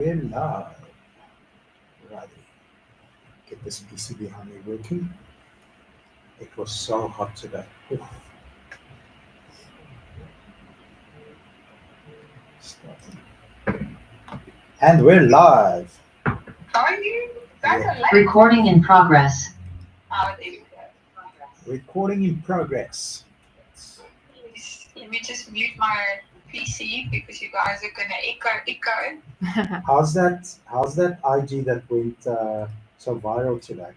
We're live. Righty. Get this PC behind me working. It was so hot today. Oof. Starting. And we're live. Are you? Yeah. Recording in progress. Oh, there we go. Recording in progress. Yes. Let me just mute my PC because you guys are gonna echo. How's that IG that went so viral today?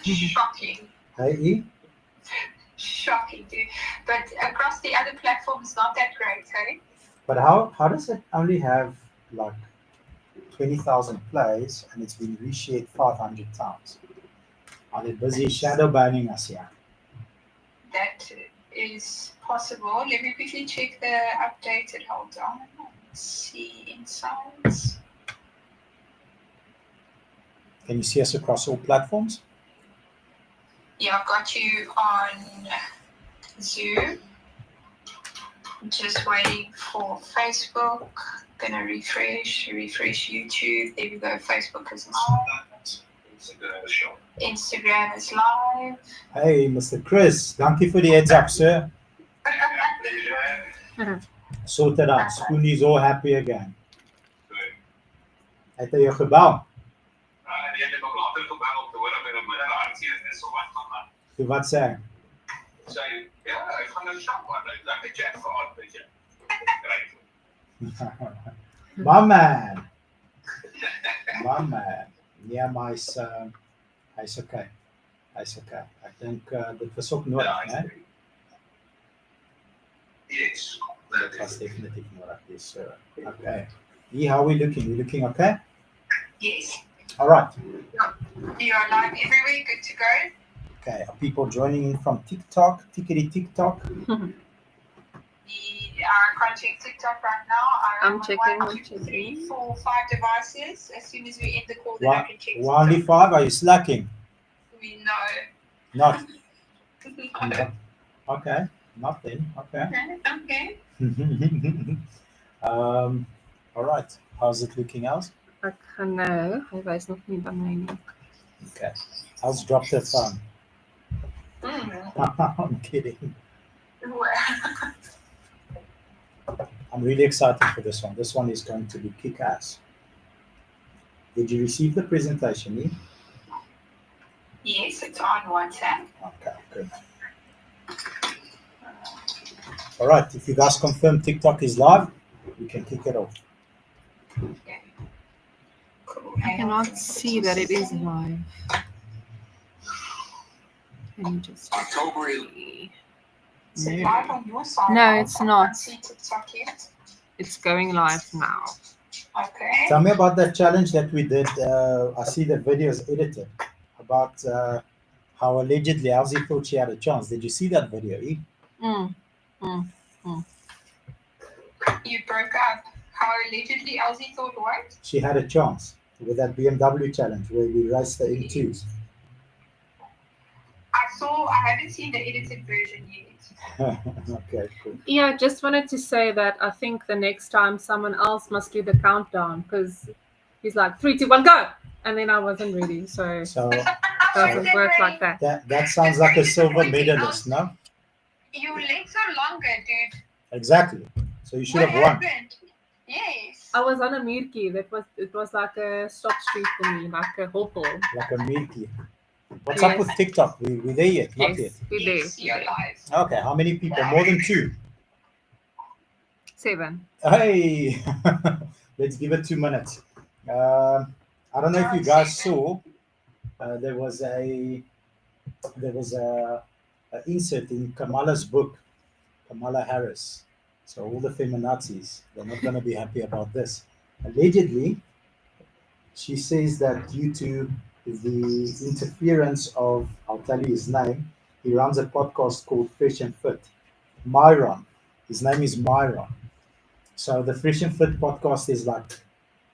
Shocking. Hey E? Shocking, dude. But across the other platforms, not that great, hey? But how does it only have like 20,000 plays and it's been reshared 500 times? Are they busy shadow banning us here? That is possible. Let me quickly check the updated. Hold on. Let's see insights. Can you see us across all platforms? Yeah, I've got you on Zoom. Just waiting for Facebook. Gonna refresh YouTube. There we go. Facebook is live. Instagram is live. Hey, Mr. Chris, dankie vir die heads up, sir. Sorted out. Spoonie's all happy again. Het hy jou gebel? Toe wat sê hy? My man. My man. Ja, maar hy's okay. Hy's okay. Ek dink dit was ook nodig, né? Dit was definitief nodig. Dis okay. E, how are we looking? We looking okay? Yes. All right. You are live everywhere. Good to go. Okay. Are people joining in from TikTok? Tickety TikTok? We are crunching TikTok right now. I'm checking 1, 2, 3, 4, 5 devices. As soon as we end the call, then I can check. Only 5? Are you slacking? We know. Not. Okay. Not then. Okay. Okay. All right. How's it looking else? Ek gaan nou, hy wys nog nie by my nie. Okay. How's drop the phone? Mm. I'm kidding. Well, I'm really excited for this one. This one is going to be kick-ass. Did you receive the presentation, E? yes, it's on WhatsApp. Okay, good. All right. If you guys confirm TikTok is live, we can kick it off. Okay. Cool. I cannot see that it is live. Can you just see? Is it live on your side? No, I it's can't not. see TikTok yet. It's going live now. Okay. Tell me about that challenge that we did. I see the video is edited about how allegedly Elsie thought she had a chance. Did you see that video, E? You broke up. How allegedly Elsie thought what? She had a chance with that BMW challenge where we raced the M2s. I haven't seen the edited version yet. Okay, cool. Yeah, I just wanted to say that I think the next time someone else must do the countdown because he's like 3, 2, 1, go! And then I wasn't ready, so So it doesn't work like that. that sounds like a silver medalist, no? Your legs are longer, dude. Exactly. So you should What have won. happened? Yes. I was on a Mirki. It was like a stop street for me, like a hopel. Like a milky. What's up with TikTok? We there yet? Not yet. Yes, we're there. Yes, you're live. Okay, how many people? More than 2. 7. Hey, let's give it 2 minutes. I don't know if you guys saw. There was a insert in Kamala's book, Kamala Harris. So all the feminazis, they're not going to be happy about this. Allegedly, she says that due to the interference of, I'll tell you his name, he runs a podcast called Fresh and Fit. Myron. His name is Myron. So the Fresh and Fit podcast is like,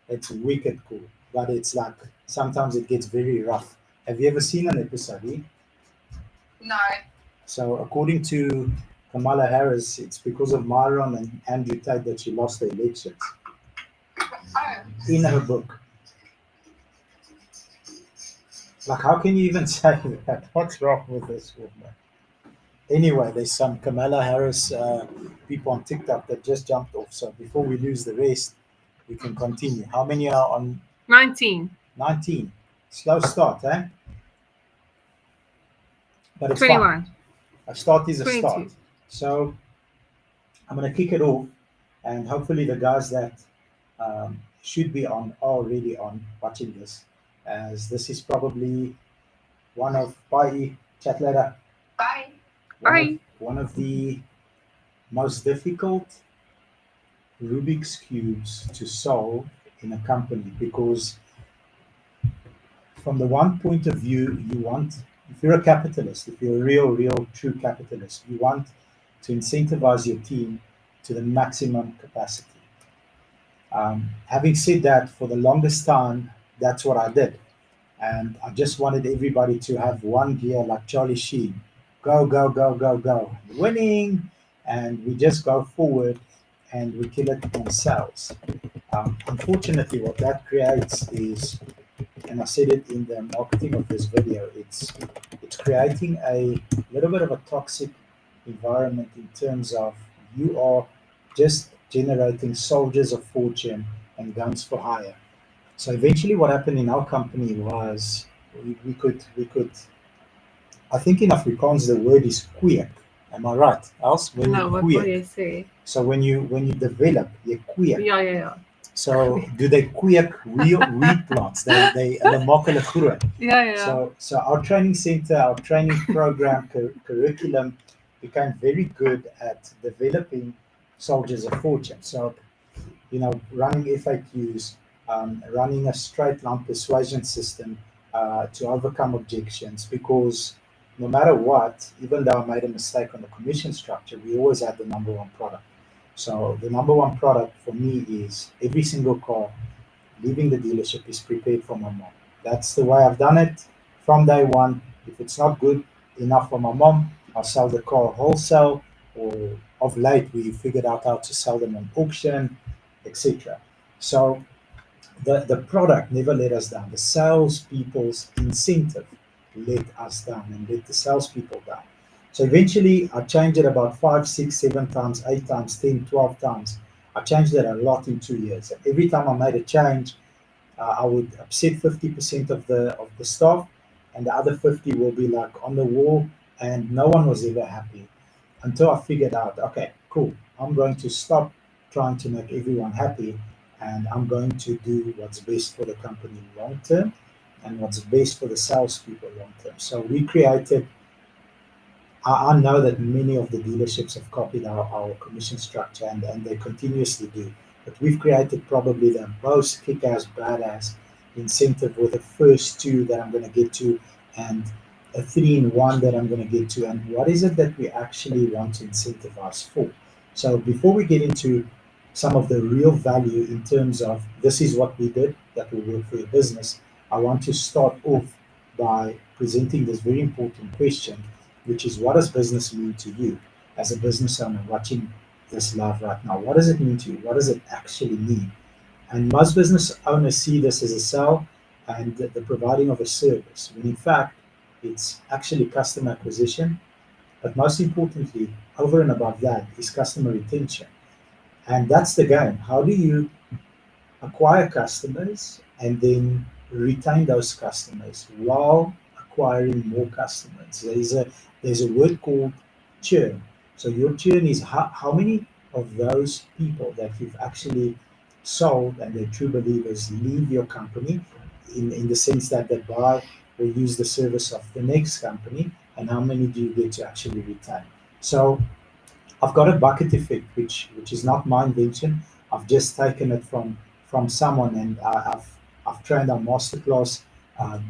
it's wicked cool, but it's like, sometimes it gets very rough. Have you ever seen an episode, eh? No. So according to Kamala Harris, it's because of Myron and Andrew Tate that she lost the elections. Oh, in her book. Like, how can you even say that? What's wrong with this woman? Anyway, there's some Kamala Harris people on TikTok that just jumped off. So before we lose the rest, we can continue. How many are on 19, 19? Slow start, eh? But it's fine. 21, A start is a 22. start. So I'm going to kick it off, and hopefully the guys that should be on are already on watching this, as this is probably one of bye chat later. bye. Bye. One of the most difficult Rubik's cubes to solve in a company, because from the one point of view, you want, if you're a capitalist, if you're a real true capitalist, you want to incentivize your team to the maximum capacity. Having said that, for the longest time, that's what I did. And I just wanted everybody to have one gear like Charlie Sheen, go, go, go, go, go, winning, and we just go forward and we kill it on sales. Unfortunately, what that creates is, and I said it in the marketing of this video, it's creating a little bit of a toxic environment in terms of you are just generating soldiers of fortune and guns for hire. So eventually, what happened in our company was we could. I think in Afrikaans the word is kweek. Am I right? Else when you No, what will kweek. you say? So when you develop, you kweek. Yeah. So do they kweek real wheat plants? They hulle maak hulle groot. Yeah. So our training center, our training program curriculum became very good at developing soldiers of fortune. So running FAQs, running a straight line persuasion system to overcome objections. Because no matter what, even though I made a mistake on the commission structure, we always had the number one product. So the number one product for me is every single car leaving the dealership is prepared for my mom. That's the way I've done it from day one. If it's not good enough for my mom, I'll sell the car wholesale, or of late we figured out how to sell them on auction, etc. So the product never let us down. The salespeople's incentive let us down and let the salespeople down. So eventually I changed it about 5, 6, 7 times, 8 times, 10, 12 times. I changed it a lot in 2 years. Every time I made a change, I would upset 50% of the staff, and the other 50 will be like on the wall, and no one was ever happy until I figured out, okay, cool, I'm going to stop trying to make everyone happy, and I'm going to do what's best for the company long term and what's best for the salespeople long term. So we created, I know that many of the dealerships have copied our commission structure, and they continuously do. But we've created probably the most kick ass, badass incentive with the first two that I'm going to get to, and a 3-in-1 that I'm going to get to. And what is it that we actually want to incentivize for? So before we get into some of the real value in terms of this is what we did that will work for your business, I want to start off by presenting this very important question, which is, what does business mean to you as a business owner watching this live right now? What does it mean to you? What does it actually mean? And most business owners see this as a sale and the providing of a service, when in fact it's actually customer acquisition. But most importantly, over and above that, is customer retention. And that's the game. How do you acquire customers and then retain those customers while acquiring more customers? There's a word called churn. So your churn is how many of those people that you've actually sold and they're true believers leave your company, in the sense that they buy or use the service of the next company, and how many do you get to actually retain? So I've got a bucket effect, which is not my invention. I've just taken it from someone, and I've trained our masterclass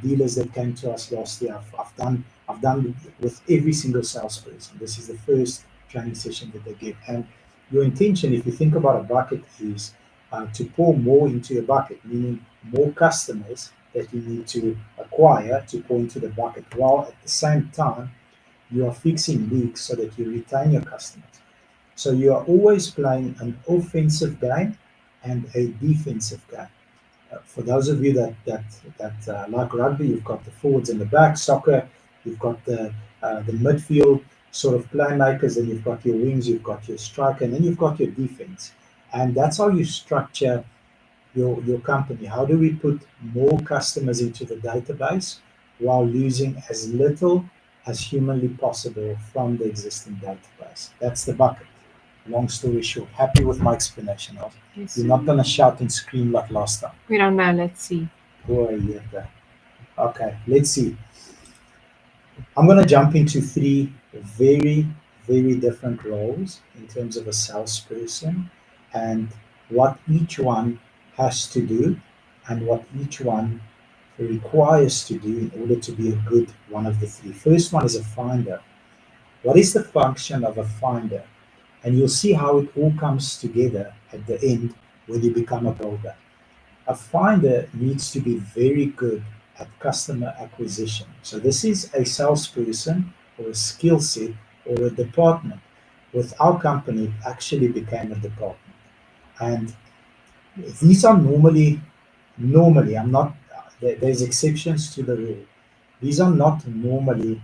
dealers that came to us last year. I've done with every single salesperson. This is the first training session that they get. And your intention, if you think about a bucket, is to pour more into your bucket, meaning more customers that you need to acquire to pour into the bucket, while at the same time you are fixing leaks so that you retain your customers. So you are always playing an offensive game, and a defensive game. For those of you that like rugby, you've got the forwards and the back. Soccer, you've got the midfield sort of playmakers, then you've got your wings, you've got your striker, and then you've got your defense. And that's how you structure your company. How do we put more customers into the database while losing as little as humanly possible from the existing database? That's the bucket. Long story short, happy with my explanation of. Yes. You're not gonna shout and scream like last time. We don't know. Let's see. Boy, yeah. Okay, let's see. I'm gonna jump into three very, very different roles in terms of a salesperson and what each one has to do and what each one requires to do in order to be a good one of the three. First one is a finder. What is the function of a finder? And you'll see how it all comes together at the end when you become a builder. A finder needs to be very good at customer acquisition. So this is a salesperson or a skill set or a department. With our company, it actually became a department. And these are normally, I'm not, there's exceptions to the rule. These are not normally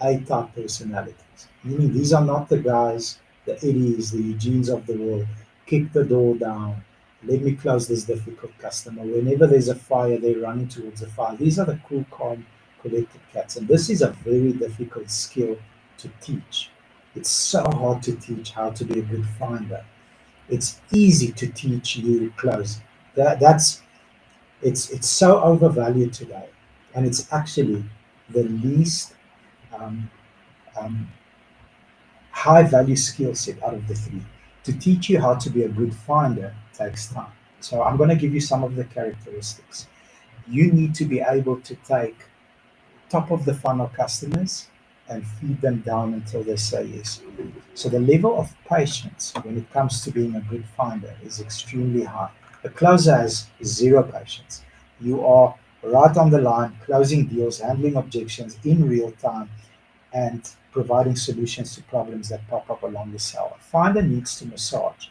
A-type personalities. Meaning these are not the guys, the Eddies, the Eugenes of the world. Kick the door down. Let me close this difficult customer. Whenever there's a fire, they're running towards the fire. These are the cool, calm, collected cats. And this is a very difficult skill to teach. It's so hard to teach how to be a good finder. It's easy to teach you closing. That's it's so overvalued today, and it's actually the least um, um, high value skill set out of the three. To teach you how to be a good finder takes time. So I'm going to give you some of the characteristics. You need to be able to take top of the funnel customers and feed them down until they say yes. So the level of patience when it comes to being a good finder is extremely high. A closer has zero patience. You are right on the line, closing deals, handling objections in real time, and providing solutions to problems that pop up along the sale. A finder needs to massage.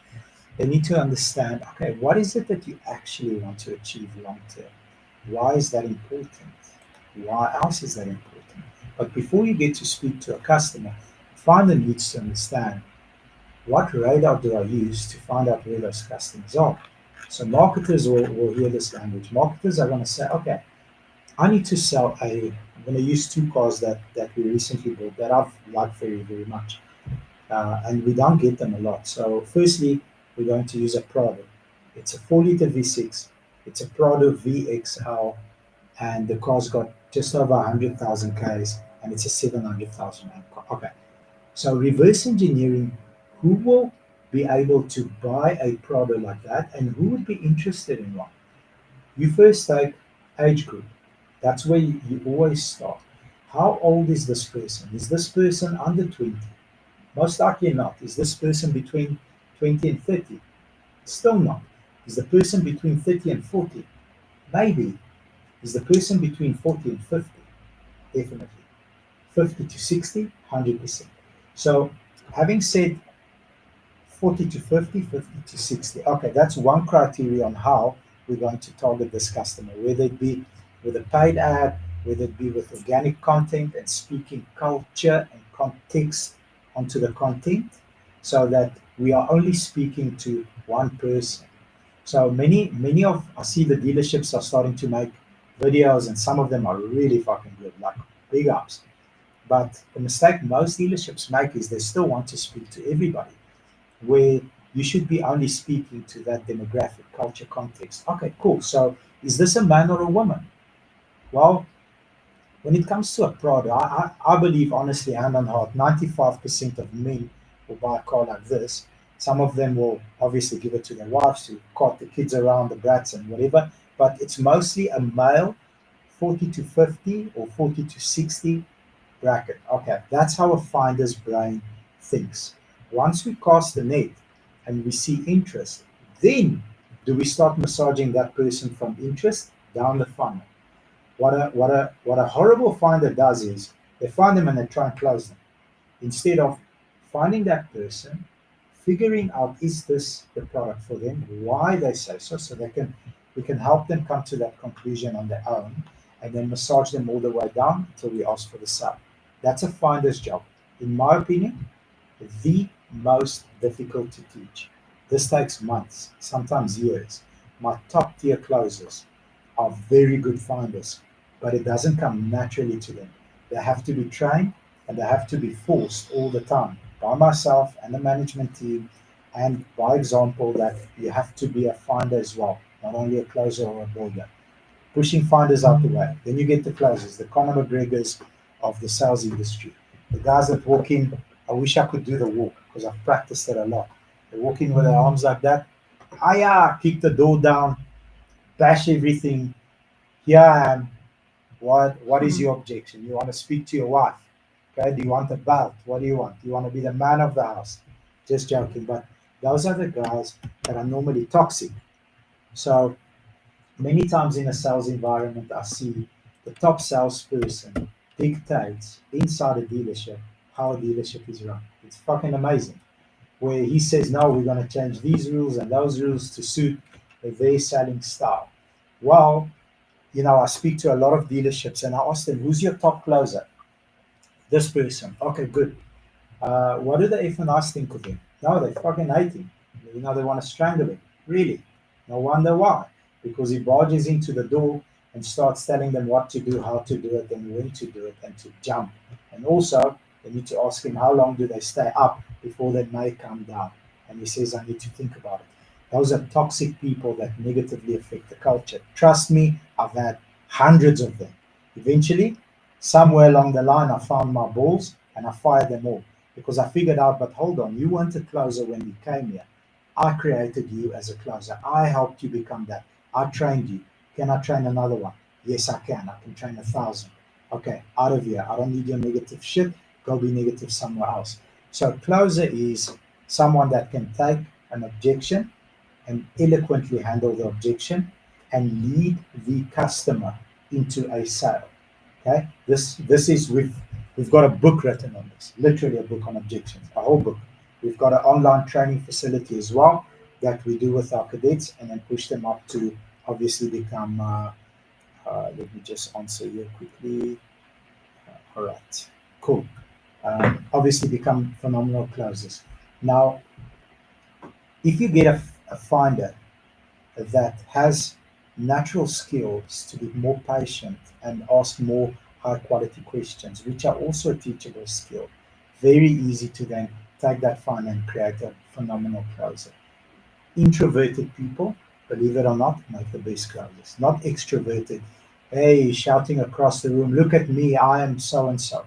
They need to understand, okay, what is it that you actually want to achieve long term? Why is that important? Why else is that important? But before you get to speak to a customer, a finder needs to understand what radar do I use to find out where those customers are. So marketers will hear this language. Marketers are going to say, okay, I need to sell I'm going to use two cars that we recently bought that I've liked very, very much. And we don't get them a lot. So firstly, we're going to use a Prado. It's a 4-liter V6. It's a Prado VXL, and the car's got just over 100,000 Ks, and it's a 700,000 rand car. Okay, so reverse engineering, who will be able to buy a Prado like that, and who would be interested in one? You first take age group. That's where you always start. How old is this person? Is this person under 20? Most likely not. Is this person between 20 and 30? Still not. Is the person between 30 and 40? Maybe. Is the person between 40 and 50? Definitely. 50 to 60, 100%. So, having said 40 to 50, 50 to 60, okay, that's one criteria on how we're going to target this customer, whether it be with a paid ad, whether it be with organic content and speaking culture and context onto the content, so that we are only speaking to one person. So many of I see the dealerships are starting to make videos, and some of them are really fucking good, like big ups. But the mistake most dealerships make is they still want to speak to everybody, where you should be only speaking to that demographic, culture, context. Okay, cool. So is this a man or a woman? Well, when it comes to a product, I believe honestly, hand on heart, 95% of men will buy a car like this. Some of them will obviously give it to their wives to cart the kids around, the brats and whatever, but it's mostly a male 40 to 50 or 40 to 60 bracket. Okay, that's how a finder's brain thinks. Once we cast the net and we see interest, then do we start massaging that person from interest down the funnel. What a horrible finder does is they find them and they try and close them instead of finding that person, figuring out, is this the product for them, why they say so, so we can help them come to that conclusion on their own, and then massage them all the way down until we ask for the sale. That's a finder's job. In my opinion, the most difficult to teach. This takes months, sometimes years. My top tier closers are very good finders, but it doesn't come naturally to them. They have to be trained and they have to be forced all the time by myself and the management team, and by example, that you have to be a finder as well, not only a closer or a builder. Pushing finders out the way. Then you get the closers, the Conor McGregors of the sales industry. The guys that walk in, I wish I could do the walk because I've practiced it a lot. They walk in with their arms like that. Aya, kick the door down, bash everything. Here I am. What is your objection? You want to speak to your wife? Okay, do you want a belt? What do you want? Do you want to be the man of the house? Just joking. But those are the guys that are normally toxic. So many times in a sales environment, I see the top salesperson dictates inside a dealership how a dealership is run. It's fucking amazing. Where he says, no, we're going to change these rules and those rules to suit their selling style. Well, I speak to a lot of dealerships and I ask them, who's your top closer? This person. Okay, good. What do the F&Is think of him? No, they fucking hate him. They want to strangle him. Really? No wonder why. Because he barges into the door and starts telling them what to do, how to do it, and when to do it, and to jump. And also, they need to ask him how long do they stay up before they may come down. And he says, I need to think about it. Those are toxic people that negatively affect the culture. Trust me, I've had hundreds of them. Eventually, somewhere along the line, I found my balls and I fired them all because I figured out, but hold on, you weren't a closer when you came here. I created you as a closer. I helped you become that. I trained you. Can I train another one? Yes, I can. I can train 1,000. Okay, out of here. I don't need your negative shit. Go be negative somewhere else. So a closer is someone that can take an objection and eloquently handle the objection and lead the customer into a sale. Okay, this is we've got a book written on this, literally a book on objections, a whole book. We've got an online training facility as well that we do with our cadets and then push them up to obviously become. Let me just answer here quickly. All right, cool. Obviously become phenomenal closers. Now, if you get a finder that has natural skills to be more patient and ask more high quality questions, which are also a teachable skill, very easy to then take that finder and create a phenomenal closer. Introverted people, believe it or not, make the best closers. Not extroverted, hey, shouting across the room, look at me, I am so and so.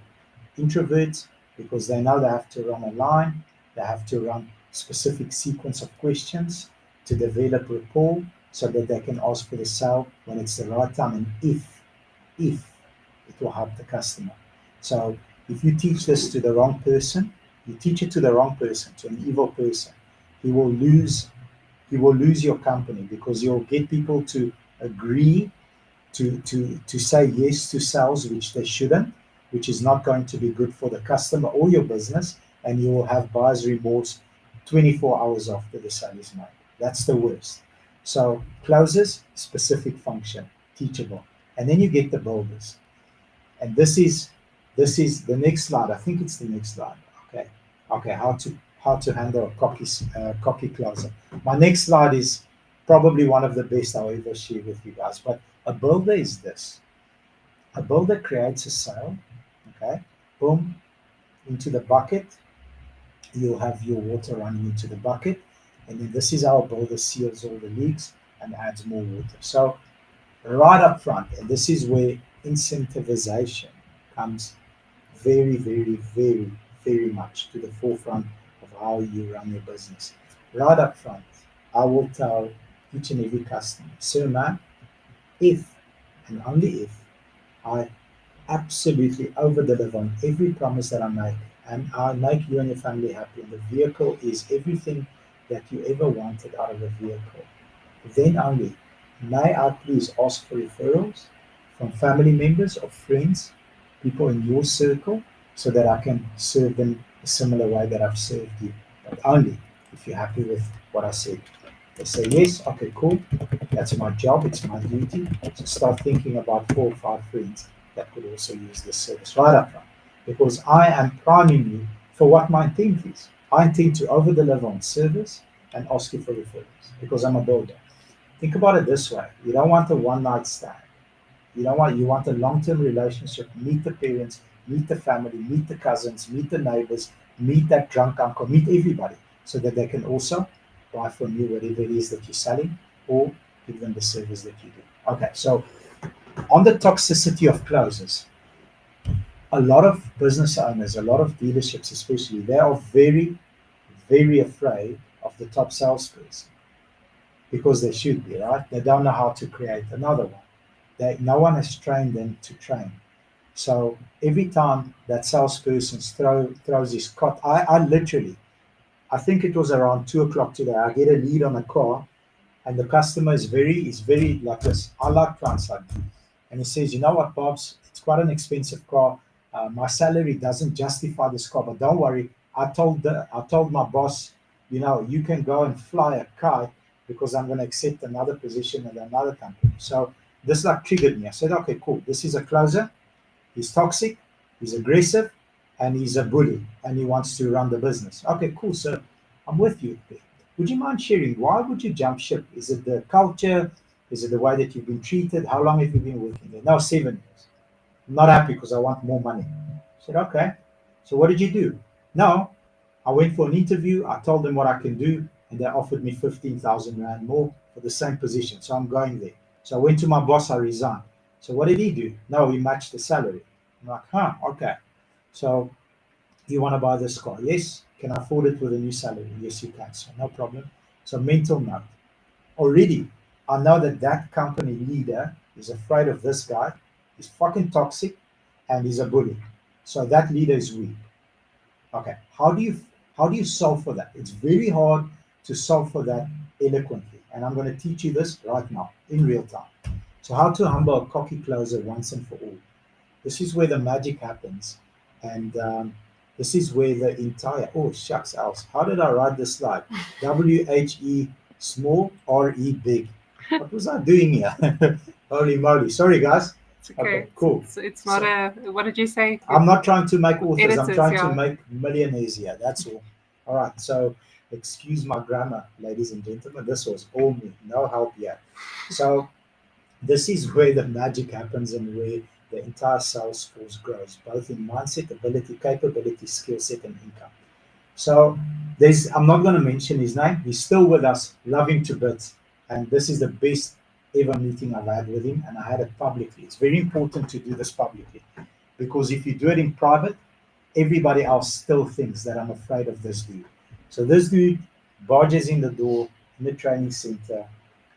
Introverts, because they know they have to run a line, they have to run specific sequence of questions to develop rapport so that they can ask for the sale when it's the right time and if it will help the customer. So if you teach this to the wrong person, you teach it to the wrong person, to an evil person, he will lose your company because you'll get people to agree to say yes to sales which they shouldn't, which is not going to be good for the customer or your business, and you will have buyer's remorse 24 hours after the sale is made. That's the worst. So closes, specific function, teachable. And then you get the builders. And this is the next slide. I think it's the next slide. Okay. Okay, how to handle a cocky closer. My next slide is probably one of the best I'll ever share with you guys. But a builder is this. A builder creates a sale, okay, boom, into the bucket. You'll have your water running into the bucket, and then this is how a builder seals all the leaks and adds more water. So right up front, and this is where incentivization comes very, very, very, very much to the forefront of how you run your business. Right up front, I will tell each and every customer, sir, man, if and only if I absolutely over deliver on every promise that I make, and I make you and your family happy, and the vehicle is everything that you ever wanted out of a vehicle, then only may I please ask for referrals from family members or friends, people in your circle, so that I can serve them a similar way that I've served you. But only if you're happy with what I said. They say yes, okay, cool. That's my job, it's my duty. So start thinking about 4 or 5 friends that could also use this service right up front. Because I am priming you for what my intent is. I intend to over deliver on service and ask you for referrals because I'm a builder. Think about it this way: you don't want a one night stand. You want a long term relationship. Meet the parents, meet the family, meet the cousins, meet the neighbors, meet that drunk uncle, meet everybody, so that they can also buy from you whatever it is that you're selling or give them the service that you do. Okay, so on the toxicity of closers, a lot of business owners, a lot of dealerships especially, they are very, very afraid of the top salesperson because they should be, right? They don't know how to create another one. No one has trained them to train. So every time that salesperson throws his cot, I literally, I think it was around 2 o'clock today. I get a lead on a car, and the customer is very like this. I like clients like that. And he says, you know what, Bob's, it's quite an expensive car. My salary doesn't justify this car, but don't worry. I told my boss, you can go and fly a kite because I'm going to accept another position at another company. So this like triggered me. I said, okay, cool. This is a closer. He's toxic, he's aggressive, and he's a bully, and he wants to run the business. Okay, cool. So I'm with you. Would you mind sharing? Why would you jump ship? Is it the culture? Is it the way that you've been treated? How long have you been working there? No, 7 years. I'm not happy because I want more money. I said, okay. So what did you do? No, I went for an interview. I told them what I can do, and they offered me 15,000 rand more for the same position. So I'm going there. So I went to my boss. I resigned. So what did he do? No, he matched the salary. I'm like, okay. So you want to buy this car? Yes. Can I afford it with a new salary? Yes, you can. So no problem. So mental note. Already, I know that that company leader is afraid of this guy. He's fucking toxic, and he's a bully. So that leader is weak. Okay. How do you solve for that? It's very hard to solve for that eloquently, and I'm going to teach you this right now in real time. So how to humble a cocky closer once and for all. This is where the magic happens, and this is where the entire shucks else. How did I write this slide? WHE small, RE big. What was I doing here? Holy moly! Sorry, guys. It's Okay, okay. cool. It's not a. What did you say? I'm not trying to make authors. I'm Editors, trying to yeah. make millionaires here. That's all. All right. So excuse my grammar, ladies and gentlemen. This was all me. No help here. So this is where the magic happens and where the entire sales force grows, both in mindset, ability, capability, skill set, and income. So I'm not going to mention his name. He's still with us, love him to bits. And this is the best ever meeting I've had with him. And I had it publicly. It's very important to do this publicly because if you do it in private, everybody else still thinks that I'm afraid of this dude. So this dude barges in the door in the training center,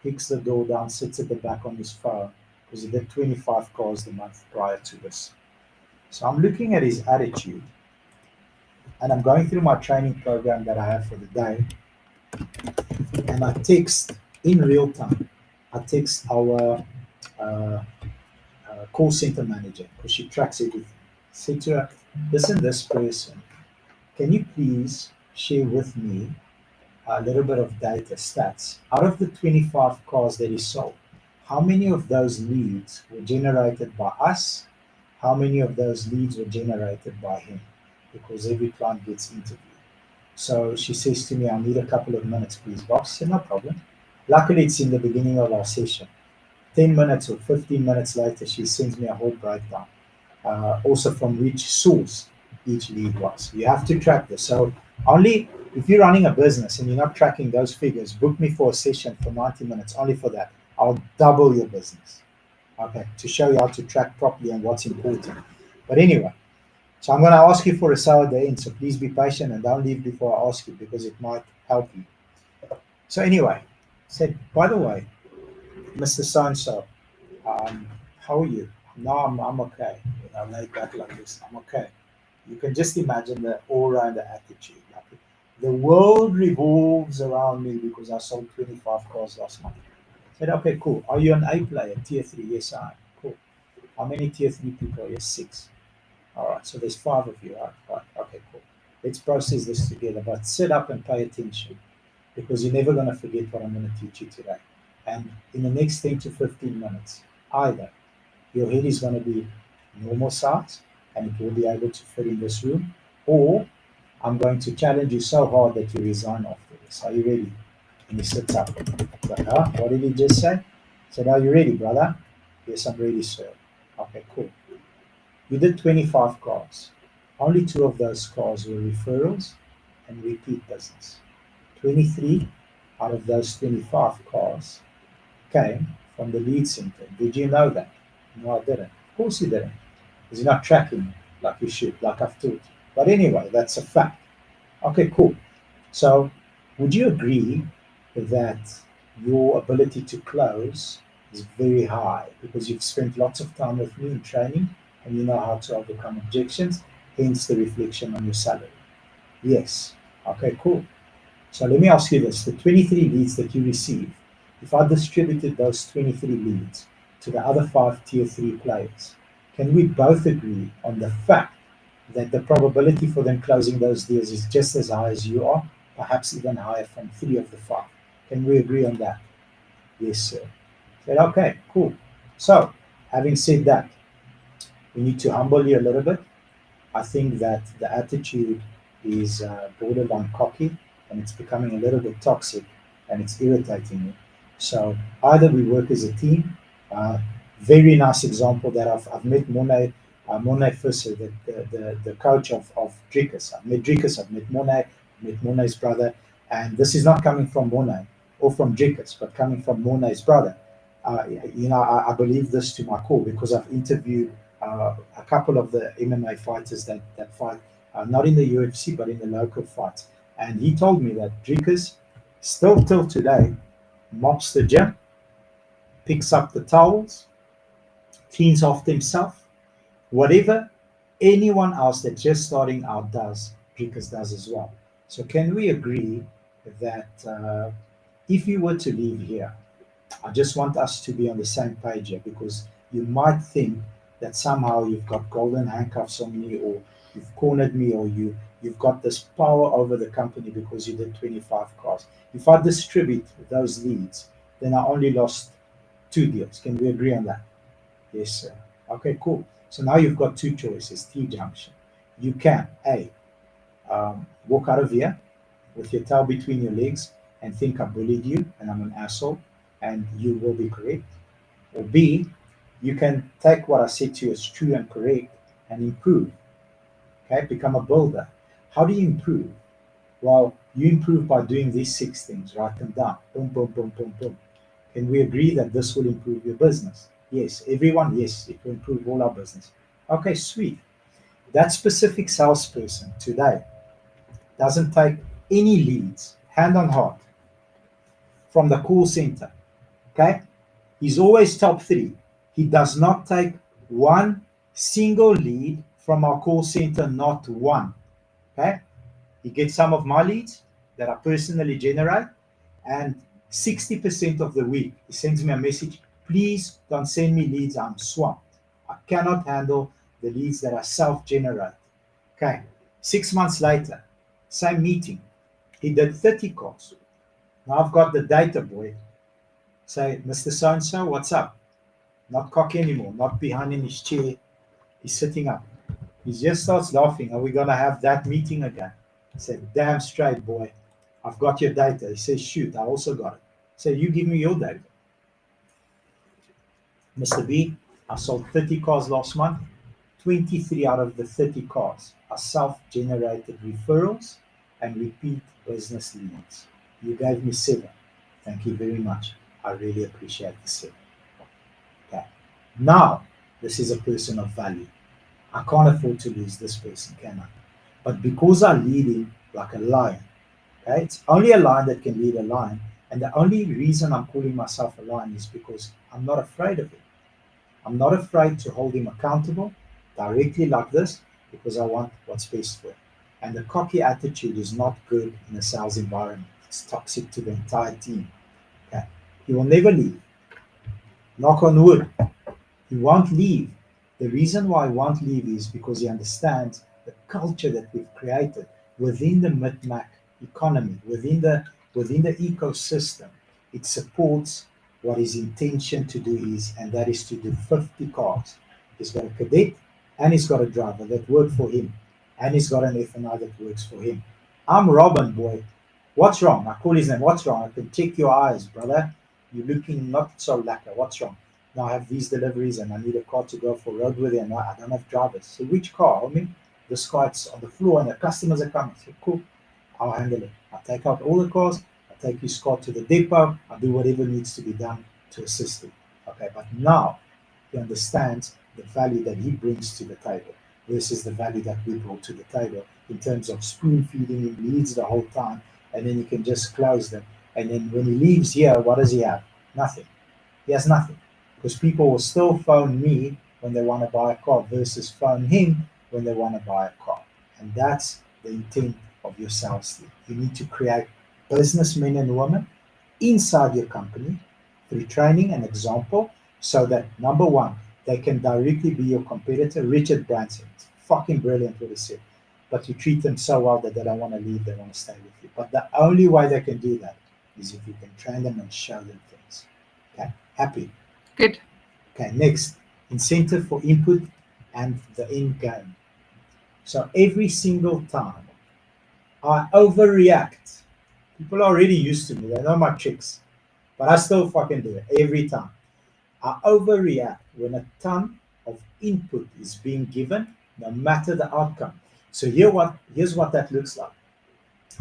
kicks the door down, sits at the back on his phone because he did 25 calls the month prior to this. So I'm looking at his attitude and I'm going through my training program that I have for the day. And I text in real time. I text our call center manager because she tracks everything. Say to her, listen, this person, can you please share with me a little bit of data stats? Out of the 25 cars that he sold, how many of those leads were generated by us? How many of those leads were generated by him? Because every client gets interviewed. So she says to me, I'll need a couple of minutes, please, Bob. I said, no problem. Luckily, it's in the beginning of our session. 10 minutes or 15 minutes later, she sends me a whole breakdown. Also from which source each lead was. You have to track this. So only if you're running a business and you're not tracking those figures, book me for a session for 90 minutes only for that. I'll double your business. Okay, to show you how to track properly and what's important. But anyway, so I'm going to ask you for a sale at the end. So please be patient and don't leave before I ask you because it might help you. So anyway, said, by the way, Mr. So-and-so, how are you? No, I'm okay. Laid back like this. I'm okay. You can just imagine the aura and the attitude. Like the world revolves around me because I sold 25 cars last month. I said, okay, cool. Are you an A player? Tier 3? Yes, I am. Cool. How many tier 3 people? Yes, 6. All right. So there's 5 of you. Right? Okay, cool. Let's process this together, but sit up and pay attention because you're never going to forget what I'm going to teach you today. And in the next 10 to 15 minutes, either your head is going to be normal size and it will be able to fit in this room, or I'm going to challenge you so hard that you resign after this. Are you ready? And he sits up. He's like, huh? What did he just say? I said, are you ready, brother? Yes, I'm ready, sir. Okay, cool. You did 25 cars. Only 2 of those cars were referrals and repeat business. 23 out of those 25 cars came from the lead center. Did you know that? No, I didn't. Of course you didn't. Because you're not tracking like you should, like I've taught you. But anyway, that's a fact. Okay, cool. So, would you agree that your ability to close is very high because you've spent lots of time with me in training and you know how to overcome objections, hence the reflection on your salary? Yes. Okay, cool. So let me ask you this, the 23 leads that you receive, if I distributed those 23 leads to the other 5 tier 3 players, can we both agree on the fact that the probability for them closing those deals is just as high as you are, perhaps even higher from 3 of the 5? Can we agree on that? Yes, sir. Said, okay, cool. So, having said that, we need to humble you a little bit. I think that the attitude is borderline cocky and it's becoming a little bit toxic and it's irritating me. So either we work as a team. Uh, Very nice example that I've met Monet Fisser, the coach of Drikas. I've met Drikas, I've met Monet, I've met Monet's brother. And this is not coming from Monet or from Drikas, but coming from Monet's brother. I believe this to my core because I've interviewed a couple of the MMA fighters that fight, not in the UFC, but in the local fights. And he told me that Drikas, still till today, mops the gym, picks up the towels, cleans off himself, whatever anyone else that's just starting out does, Drikas does as well. So can we agree that if you were to leave here, I just want us to be on the same page here because you might think that somehow you've got golden handcuffs on me or you've cornered me or you've got this power over the company because you did 25 cars. If I distribute those leads, then I only lost 2 deals. Can we agree on that? Yes, sir. Okay, cool. So now you've got 2 choices, T junction. You can, A, walk out of here with your tail between your legs and think I bullied you and I'm an asshole and you will be correct. Or B, you can take what I said to you as true and correct and improve. Okay, become a builder. How do you improve? Well, you improve by doing these 6 things. Write them down. Boom, boom, boom, boom, boom. Can we agree that this will improve your business? Yes. Everyone, yes, it will improve all our business. Okay, sweet. That specific salesperson today doesn't take any leads, hand on heart, from the call center. Okay? He's always top 3. He does not take one single lead from our call center, not one. Okay? He gets some of my leads that I personally generate, and 60% of the week he sends me a message, please don't send me leads, I'm swamped. I cannot handle the leads that I self-generate. Okay, 6 months later, same meeting, he did 30 calls. Now I've got the data, boy. Say, Mr. So-and-so, what's up? Not cocky anymore, not behind in his chair. He's sitting up. He just starts laughing. Are we going to have that meeting again? I said, damn straight, boy. I've got your data. He says, shoot, I also got it. I said, you give me your data. Mr. B, I sold 30 cars last month. 23 out of the 30 cars are self-generated referrals and repeat business leads. You gave me 7. Thank you very much. I really appreciate the 7. Okay. Now, this is a person of value. I can't afford to lose this person, can I? But because I lead him like a lion, okay, it's only a lion that can lead a lion. And the only reason I'm calling myself a lion is because I'm not afraid of him. I'm not afraid to hold him accountable directly like this because I want what's best for him. And the cocky attitude is not good in a sales environment. It's toxic to the entire team. Okay. He will never leave. Knock on wood. He won't leave. The reason why he won't leave is because he understands the culture that we've created. within the mid-mac economy, within the ecosystem, it supports what his intention to do is, and that is to do 50 cars. He's got a cadet and he's got a driver that work for him, and he's got an F&I that works for him. I'm Robin, boy. What's wrong? I call his name. What's wrong? I can check your eyes, brother. You're looking not so lacquer. What's wrong? Now I have these deliveries and I need a car to go for roadworthy and I don't have drivers. So which car? I mean, this car it's on the floor and the customers are coming. So cool. I'll handle it. I'll take out all the cars. I'll take his car to the depot. I'll do whatever needs to be done to assist him. Okay, but now he understands the value that he brings to the table versus the value that we brought to the table in terms of spoon feeding him leads the whole time, and then you can just close them. And then when he leaves here, what does he have? Nothing. He has nothing. Because people will still phone me when they want to buy a car versus phone him when they want to buy a car. And that's the intent of your sales team. You need to create businessmen and women inside your company through training and example so that number one, they can directly be your competitor. Richard Branson, it's fucking brilliant what he said. But you treat them so well that they don't want to leave, they want to stay with you. But the only way they can do that is if you can train them and show them things. Okay, happy. Good. Okay, next, incentive for input and the end game. So every single time I overreact, people are already used to me, they know my tricks, but I still fucking do it every time. I overreact when a ton of input is being given, no matter the outcome. So here's what that looks like.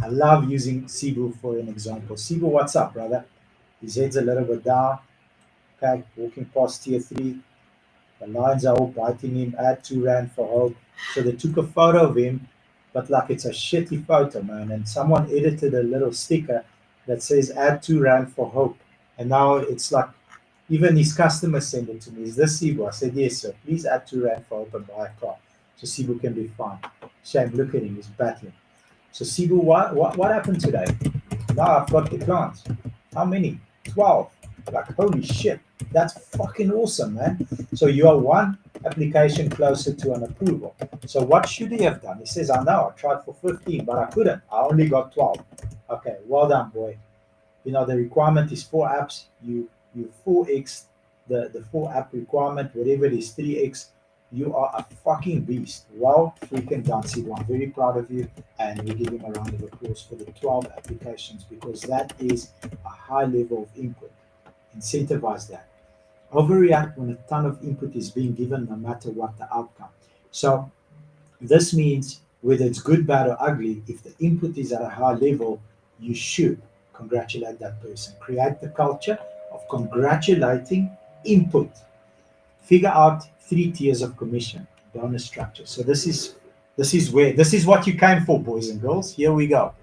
I love using Sibu for an example. Sibu, what's up, brother? His head's a little bit down. Okay, walking past tier 3. The lions are all biting him. Add 2 rand for hope. So they took a photo of him, but like it's a shitty photo, man. And someone edited a little sticker that says add 2 rand for hope. And now it's like even his customers send it to me. Is this Sibu? I said, yes, sir. Please add 2 rand for hope and buy a car. So Sibu can be fine. Shame, look at him, he's battling. So Sibu, what happened today? Now I've got the clients. How many? 12. Like, holy shit. That's fucking awesome, man. So you are one application closer to an approval. So what should he have done? He says, I know, I tried for 15, but I couldn't. I only got 12. Okay, well done, boy. You know, the requirement is 4 apps. You 4x the 4 app requirement, whatever it is, 3x. You are a fucking beast. Well, freaking done, Sibu. I'm very proud of you. And we give him a round of applause for the 12 applications because that is a high level of input. Incentivize that. Overreact when a ton of input is being given, no matter what the outcome. So this means whether it's good, bad, or ugly, if the input is at a high level, you should congratulate that person. Create the culture of congratulating input. Figure out 3 tiers of commission, bonus structure. So this is what you came for, boys and girls. Here we go.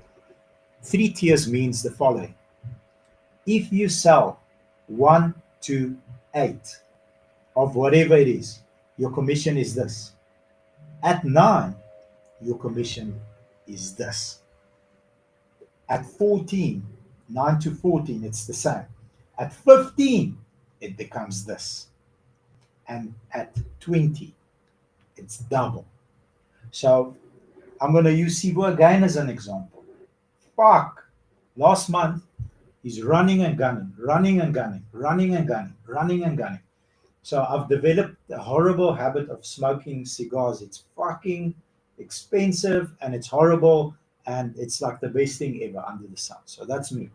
3 tiers means the following. If you sell 1 to 8 of whatever it is, your commission is this. At 9, your commission is this. At 14, 9 to 14, it's the same. At 15, it becomes this. And at 20, it's double. So I'm going to use Sibu again as an example. Fuck. Last month, he's running and gunning, running and gunning, running and gunning, running and gunning. So I've developed a horrible habit of smoking cigars. It's fucking expensive and it's horrible and it's like the best thing ever under the sun. So that's me.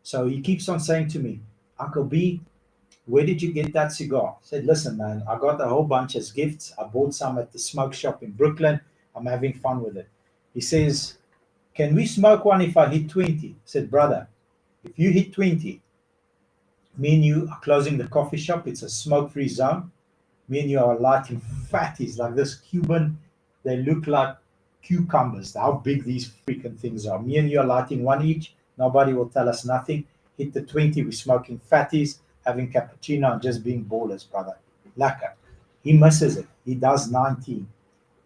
So he keeps on saying to me, Uncle B, where did you get that cigar? I said, listen, man, I got a whole bunch as gifts. I bought some at the smoke shop in Brooklyn. I'm having fun with it. He says, can we smoke one if I hit 20? I said, brother, if you hit 20, me and you are closing the coffee shop. It's a smoke-free zone. Me and you are lighting fatties like this Cuban. They look like cucumbers. How big these freaking things are. Me and you are lighting one each. Nobody will tell us nothing. Hit the 20, we're smoking fatties, having cappuccino and just being ballers, brother. Lacquer. He misses it. He does 19.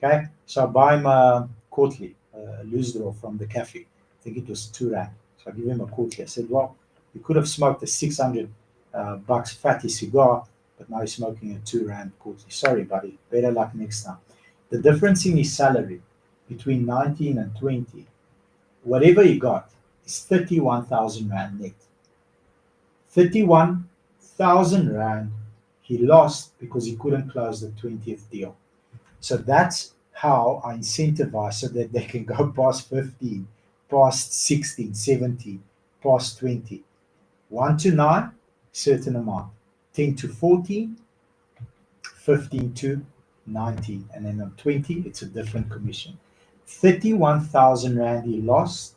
Okay? So I buy him a Courtly, loose draw from the cafe. I think it was 2 rand. So I give him a Courtly. I said, well, you could have smoked a 600 bucks fatty cigar, but now you're smoking a 2 rand Courtly. Sorry, buddy. Better luck next time. The difference in his salary between 19 and 20 whatever he got is 31,000 Rand net. 31,000 Rand he lost because he couldn't close the 20th deal. So that's how I incentivize so that they can go past 15, past 16, 17, past 20. 1 to 9, certain amount. 10 to 14, 15 to 19. And then on 20, it's a different commission. 31,000 Rand he lost.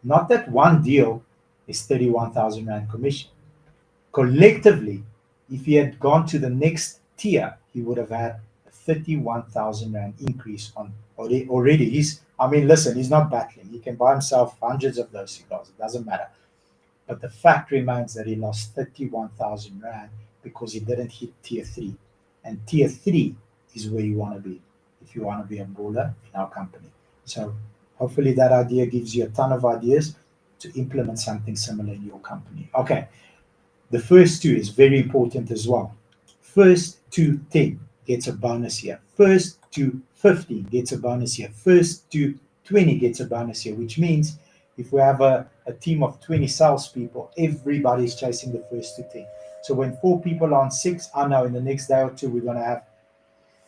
Not that one deal is 31,000 Rand commission. Collectively, if he had gone to the next tier, he would have had a 31,000 Rand increase on already. I mean, listen, he's not battling. He can buy himself hundreds of those cigars. It doesn't matter. But the fact remains that he lost 31,000 Rand because he didn't hit tier 3. And tier 3 is where you want to be if you want to be a baller in our company. So hopefully that idea gives you a ton of ideas to implement something similar in your company. Okay, the first two is very important as well. First to 10 gets a bonus here. First to 15 gets a bonus here. First to 20 gets a bonus here, which means if we have a team of 20 salespeople, everybody's chasing the first to 10. So when 4 people are on 6, I know in the next day or two we're going to have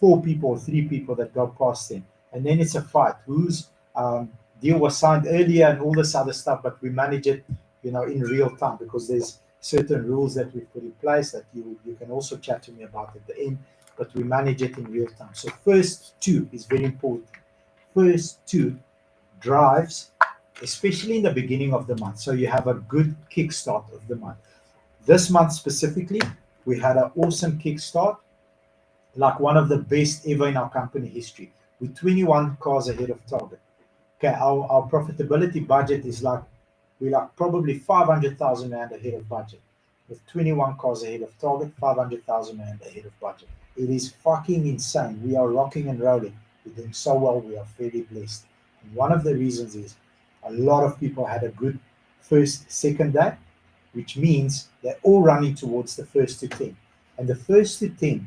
4 people or 3 people that go past them. And then it's a fight. Whose deal was signed earlier and all this other stuff, but we manage it, in real time because there's certain rules that we've put in place that you can also chat to me about at the end, but we manage it in real time. So first two is very important. First two drives, especially in the beginning of the month. So you have a good kickstart of the month. This month specifically, we had an awesome kickstart, like one of the best ever in our company history, with 21 cars ahead of target. Okay, our profitability budget is we're probably 500,000 Rand ahead of budget. With 21 cars ahead of target, 500,000 Rand ahead of budget. It is fucking insane. We are rocking and rolling. We're doing so well. We are very blessed. And one of the reasons is a lot of people had a good first, second day, which means they're all running towards the first to 10. And the first to 10,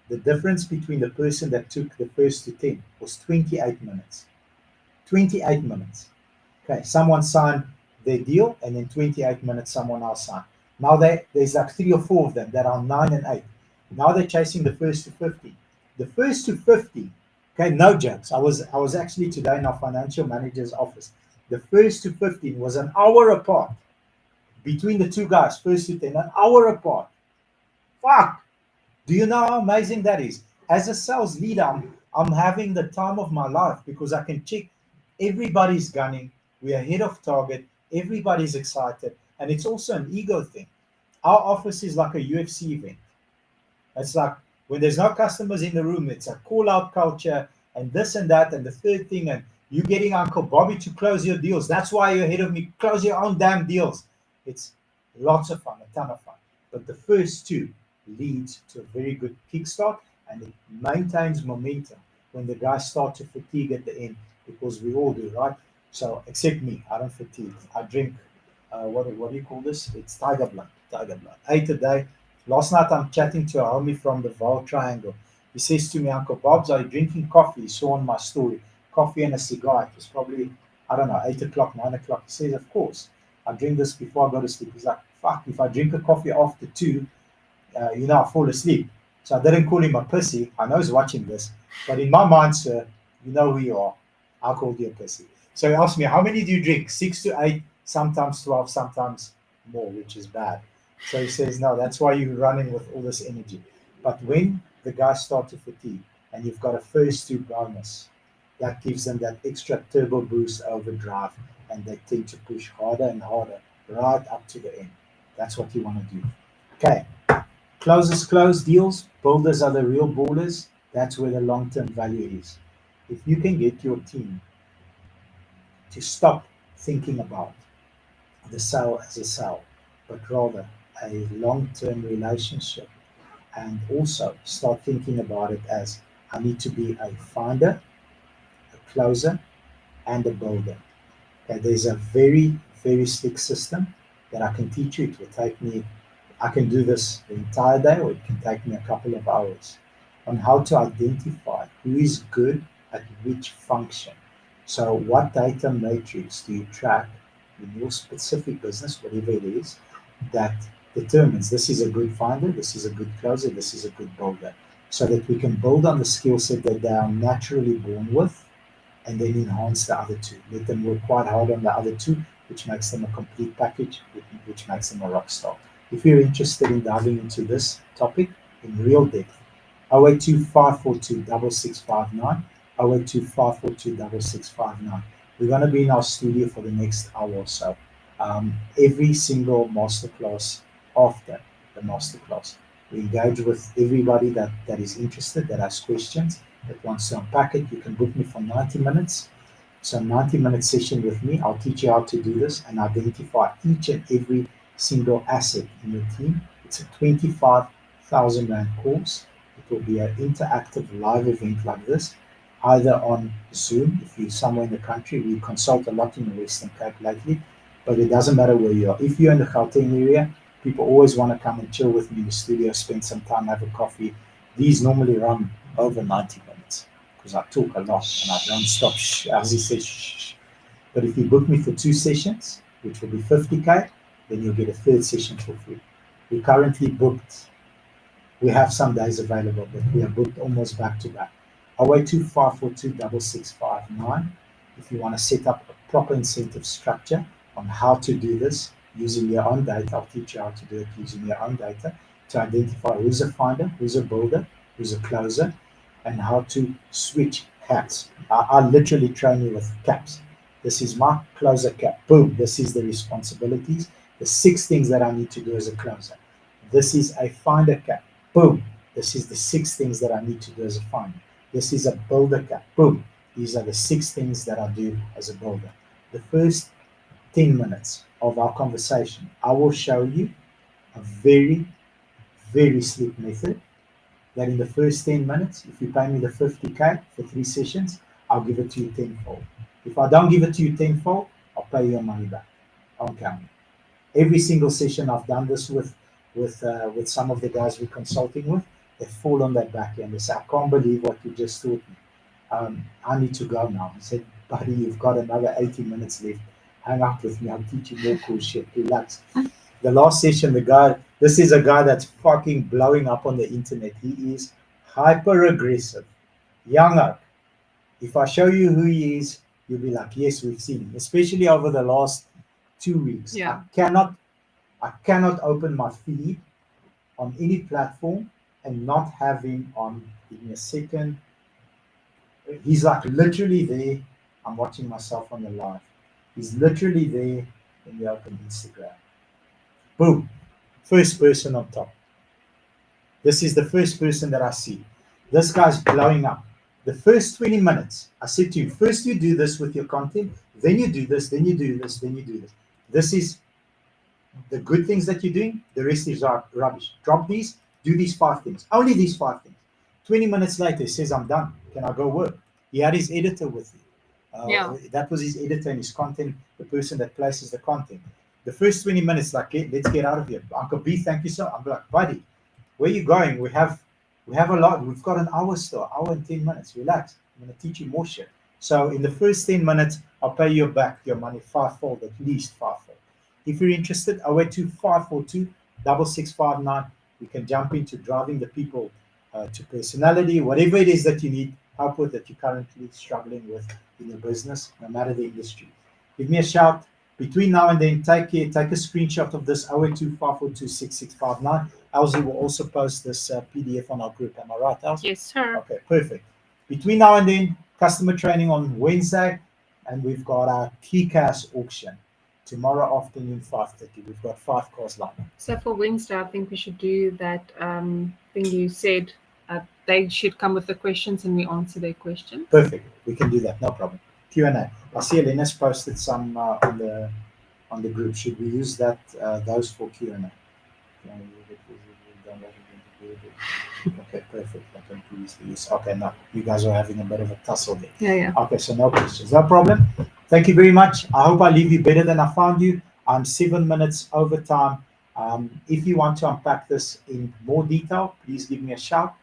the difference between the person that took the first to 10 was 28 minutes. 28 minutes. Okay, someone signed their deal and in 28 minutes someone else signed. Now there's like 3 or 4 of them that are 9 and 8. Now they're chasing the first to 50. The first to 50, okay, no jokes. I was actually today in our financial manager's office. The first to 15 was an hour apart between the two guys, first to 10, an hour apart. Fuck! Do you know how amazing that is? As a sales leader, I'm having the time of my life because I can check everybody's gunning, we're ahead of target, everybody's excited, and it's also an ego thing. Our office is like a UFC event. It's like when there's no customers in the room, it's a call-out culture and this and that and the third thing, and you getting Uncle Bobby to close your deals. That's why you're ahead of me. Close your own damn deals. It's lots of fun, a ton of fun. But the first two leads to a very good kickstart and it maintains momentum when the guys start to fatigue at the end, because we all do, right? So except me, I don't fatigue. I drink what do you call this? It's tiger blood. 8 a day. Last night I'm chatting to a homie from the Val Triangle. He says to me, Uncle Bob's, are you drinking coffee? He saw on my story, coffee and a cigar. It was probably, I don't know, 8 o'clock, 9 o'clock. He says, of course, I drink this before I go to sleep. He's like, fuck, if I drink a coffee after 2, I fall asleep. So I didn't call him a pussy. I know he's watching this. But in my mind, sir, you know who you are. I called you a pussy. So he asked me, how many do you drink? 6 to 8, sometimes 12, sometimes more, which is bad. So he says, no, that's why you're running with all this energy. But when the guys start to fatigue and you've got a first two bonus, that gives them that extra turbo boost overdrive and they tend to push harder and harder right up to the end. That's what you want to do. Okay. Closers close deals. Builders are the real ballers. That's where the long-term value is. If you can get your team to stop thinking about the sale as a sale, but rather a long-term relationship, and also start thinking about it as I need to be a finder, a closer, and a builder. Okay, there's a very, very slick system that I can teach you. It will take me, I can do this the entire day, or it can take me a couple of hours on how to identify who is good at which function. So what data matrix do you track in your specific business, whatever it is, that determines this is a good finder, this is a good closer, this is a good builder, so that we can build on the skill set that they are naturally born with and then enhance the other two. Let them work quite hard on the other two, which makes them a complete package, which makes them a rock star. If you're interested in diving into this topic in real depth, 082 542 6659, 082 542 6659. We're going to be in our studio for the next hour or so. Every single masterclass after the masterclass, we engage with everybody that is interested, that has questions, that wants to unpack it. You can book me for 90 minutes. So 90-minute session with me. I'll teach you how to do this and identify each and every single asset in your team. It's a 25,000 Rand course. It will be an interactive live event like this, either on Zoom. If you're somewhere in the country, we consult a lot in the Western Cape lately, but it doesn't matter where you are. If you're in the Gauteng area, people always want to come and chill with me in the studio, spend some time, have a coffee. These normally run over 90 minutes because I talk a lot and I don't stop. As he says, shh. But if you book me for 2 sessions, which will be 50K, then you'll get a third session for free. We currently booked. We have some days available, but we are booked almost back to back. 082 542 6659. If you want to set up a proper incentive structure on how to do this using your own data, I'll teach you how to do it using your own data to identify who's a finder, who's a builder, who's a closer, and how to switch hats. I literally train you with caps. This is my closer cap. Boom. This is the responsibilities, the 6 things that I need to do as a closer. This is a finder cap. Boom. This is the 6 things that I need to do as a finder. This is a builder cap. Boom. These are the 6 things that I do as a builder. The first 10 minutes of our conversation, I will show you a very, very slick method that in the first 10 minutes, if you pay me the 50K for 3 sessions, I'll give it to you tenfold. If I don't give it to you tenfold, I'll pay you your money back on camera. Every single session I've done this with some of the guys we're consulting with, they fall on that back end. They say, I can't believe what you just taught me. I need to go now. He said, buddy, you've got another 80 minutes left. Hang up with me. I'll teach you more cool shit. Relax. The last session, this is a guy that's fucking blowing up on the internet. He is hyper aggressive. Younger. If I show you who he is, you'll be like, yes, we've seen him. Especially over the last 2 weeks. Yeah. I cannot open my feed on any platform and not have him on. Give me a second. He's like literally there. I'm watching myself on the live. He's literally there when you open Instagram. Boom. First person on top. This is the first person that I see. This guy's blowing up. The first 20 minutes, I said to you, first you do this with your content, then you do this, then you do this, then you do this. This is the good things that you're doing. The rest is rubbish. Drop these, do these 5 things. Only these 5 things. 20 minutes later, he says, I'm done. Can I go work? He had his editor with him. That was his editor and his content, the person that places the content. The first 20 minutes, like, let's get out of here. Uncle B, thank you, sir. I'm like, buddy, where are you going? We have a lot. We've got an hour still, hour and 10 minutes. Relax. I'm going to teach you more shit. So in the first 10 minutes, I'll pay you back your money 5-fold, at least 5-fold. If you're interested, 082 542 6659. We can jump into driving the people to personality, whatever it is that you need help with that you're currently struggling with in your business, no matter the industry. Give me a shout. Between now and then, take a screenshot of this 082 542 6659. Elsie will also post this PDF on our group. Am I right, Elsie? Yes, sir. Okay, perfect. Between now and then, customer training on Wednesday, and we've got our KeyCash auction tomorrow afternoon, 5:30. We've got 5 cars lined up. So for Wednesday, I think we should do that thing you said. They should come with the questions and we answer their questions. Perfect. We can do that. No problem. Q&A. I see Elena's posted some on the group. Should we use that those for Q&A? Okay, perfect. I can please use. Okay, now you guys are having a bit of a tussle there. Yeah. Okay, so no questions. No problem. Thank you very much. I hope I leave you better than I found you. I'm 7 minutes over time. If you want to unpack this in more detail, please give me a shout.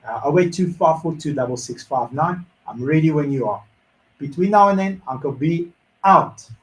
082 542 6659. I'm ready when you are. Between now and then, Uncle B out.